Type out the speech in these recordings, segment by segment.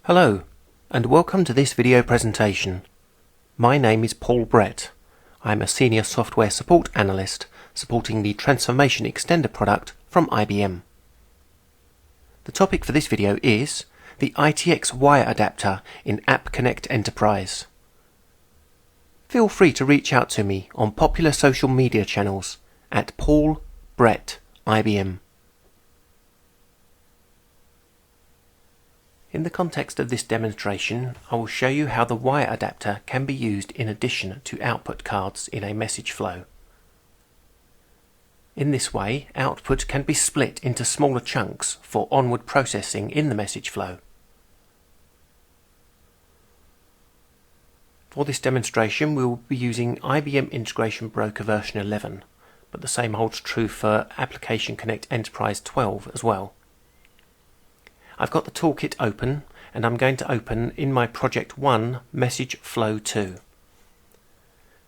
Hello, and welcome to this video presentation. My name is Paul Brett. I'm a Senior Software Support Analyst supporting the Transformation Extender product from IBM. The topic for this video is the ITX wire adapter in App Connect Enterprise. Feel free to reach out to me on popular social media channels at Paul Brett IBM. In the context of this demonstration, I will show you how the wire adapter can be used in addition to output cards in a message flow. In this way, output can be split into smaller chunks for onward processing in the message flow. For this demonstration, we will be using IBM Integration Broker version 11, but the same holds true for Application Connect Enterprise 12 as well. I've got the toolkit open, and I'm going to open in my Project 1 Message Flow 2.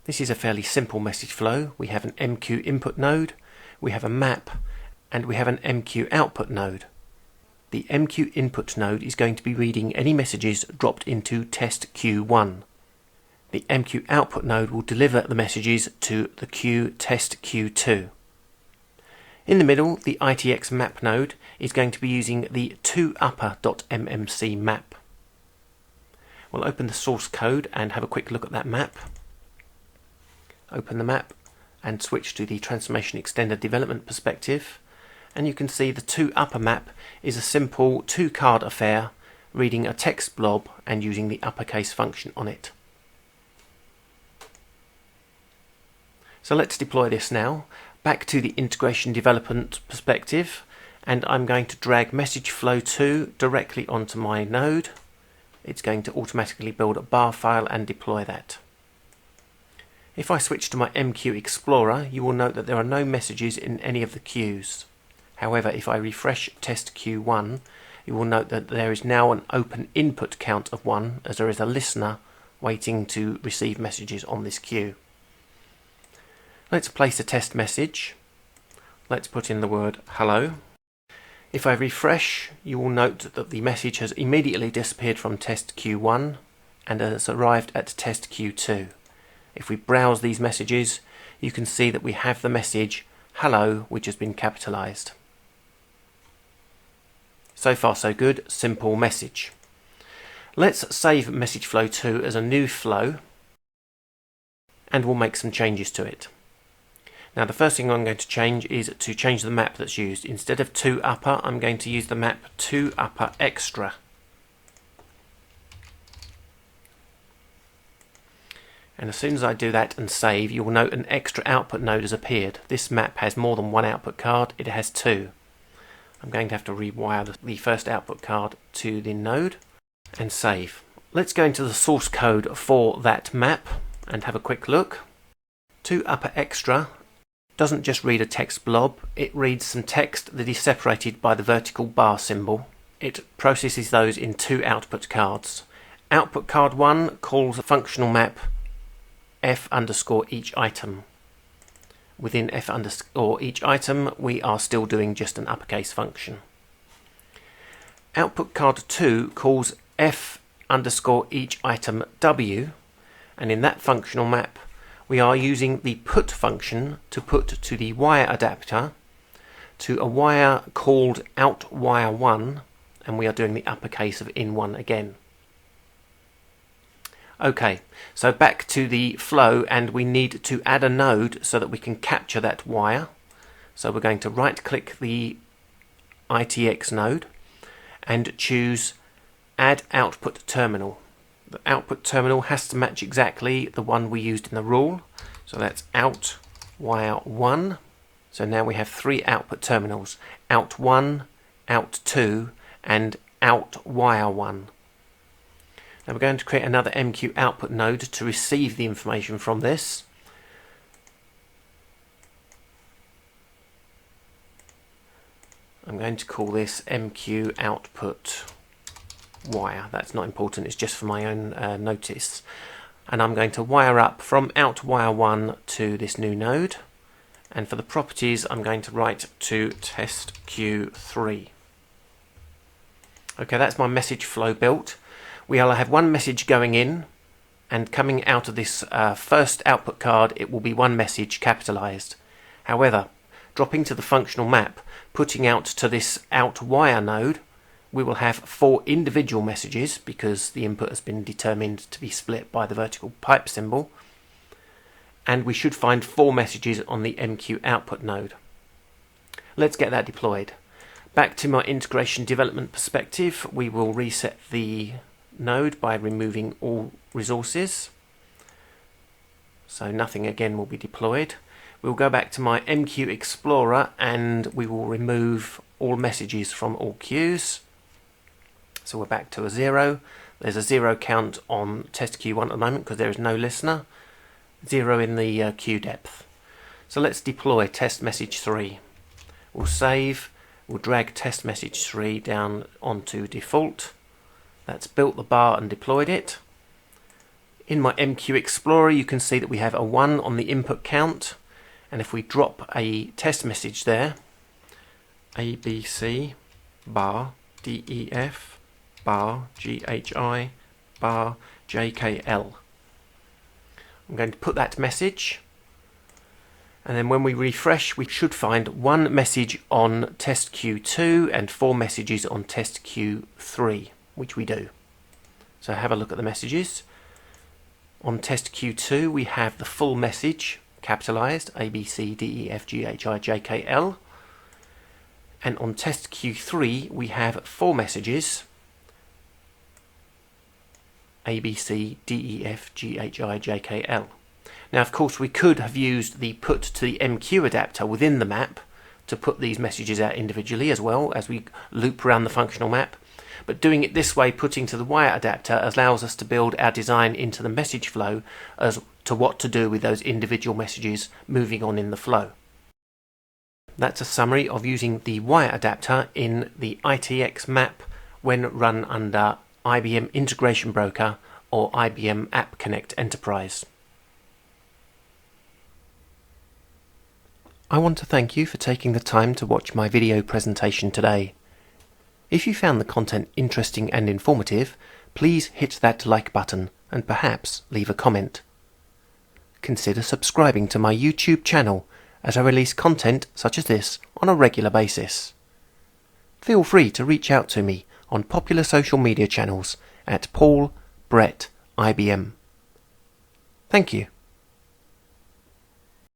This is a fairly simple message flow. We have an MQ input node, we have a map, and we have an MQ output node. The MQ input node is going to be reading any messages dropped into test Q1. The MQ output node will deliver the messages to the queue test Q2. In the middle, the ITX map node is going to be using the toupper.mmc map. We'll open the source code and have a quick look at that map. Open the map and switch to the Transformation Extender development perspective, and you can see the toupper map is a simple two-card affair reading a text blob and using the uppercase function on it. So let's deploy this now. Back to the integration development perspective, and I'm going to drag message flow 2 directly onto my node. It's going to automatically build a bar file and deploy that. If I switch to my MQ Explorer, you will note that there are no messages in any of the queues. However, if I refresh test Q1, you will note that there is now an open input count of 1, as there is a listener waiting to receive messages on this queue. Let's place a test message. Let's put in the word hello. If I refresh, you will note that the message has immediately disappeared from test Q1 and has arrived at test Q2. If we browse these messages, you can see that we have the message hello, which has been capitalized. So far so good, simple message. Let's save message flow 2 as a new flow, and we'll make some changes to it. Now the first thing I'm going to change is to change the map that's used. Instead of toupper, I'm going to use the map toupper extra. And as soon as I do that and save, you will note an extra output node has appeared. This map has more than one output card, it has two. I'm going to have to rewire the first output card to the node and save. Let's go into the source code for that map and have a quick look. Toupper extra doesn't just read a text blob, it reads some text that is separated by the vertical bar symbol. It processes those in two output cards. Output card 1 calls a functional map f underscore each item. Within f underscore each item, we are still doing just an uppercase function. Output card 2 calls f underscore each item w, and in that functional map, we are using the put function to put to the wire adapter to a wire called outWire1, and we are doing the uppercase of in1 again. Okay, so back to the flow, and we need to add a node so that we can capture that wire. So we're going to right click the ITX node and choose Add Output Terminal. The output terminal has to match exactly the one we used in the rule. So that's outWire1. So now we have three output terminals, out1, out2, and outWire1. Now we're going to create another MQ output node to receive the information from this. I'm going to call this MQ output wire. That's not important, it's just for my own notice. And I'm going to wire up from outWire1 to this new node, and for the properties I'm going to write to test Q3. Okay, that's my message flow built. We'll have one message going in, and coming out of this first output card it will be one message capitalized. However, dropping to the functional map, putting out to this out wire node, we will have 4 individual messages because the input has been determined to be split by the vertical pipe symbol, and we should find 4 messages on the MQ output node. Let's get that deployed. Back to my integration development perspective, we will reset the node by removing all resources, so nothing again will be deployed. We'll go back to my MQ Explorer and we will remove all messages from all queues. So we're back to a 0. There's a 0 count on test queue 1 at the moment because there is no listener. 0 in the queue depth. So let's deploy test message 3. We'll save. We'll drag test message 3 down onto default. That's built the bar and deployed it. In my MQ Explorer you can see that we have a 1 on the input count, and if we drop a test message there, ABC bar DEF bar GHI bar JKL, I'm going to put that message, and then when we refresh we should find 1 message on test queue 2 and 4 messages on test queue 3, which we do. So have a look at the messages. On test queue 2 we have the full message capitalized, A, B, C, D, E, F, G, H, I, J, K, L. And on test queue 3 we have 4 messages, A, B, C, D, E, F, G, H, I, J, K, L. Now of course we could have used the put to the MQ adapter within the map to put these messages out individually as well as we loop around the functional map. But doing it this way, putting to the wire adapter, allows us to build our design into the message flow as to what to do with those individual messages moving on in the flow. That's a summary of using the wire adapter in the ITX map when run under IBM Integration Broker or IBM App Connect Enterprise. I want to thank you for taking the time to watch my video presentation today. If you found the content interesting and informative, please hit that like button and perhaps leave a comment. Consider subscribing to my YouTube channel as I release content such as this on a regular basis. Feel free to reach out to me on popular social media channels at Paul Brett IBM. Thank you.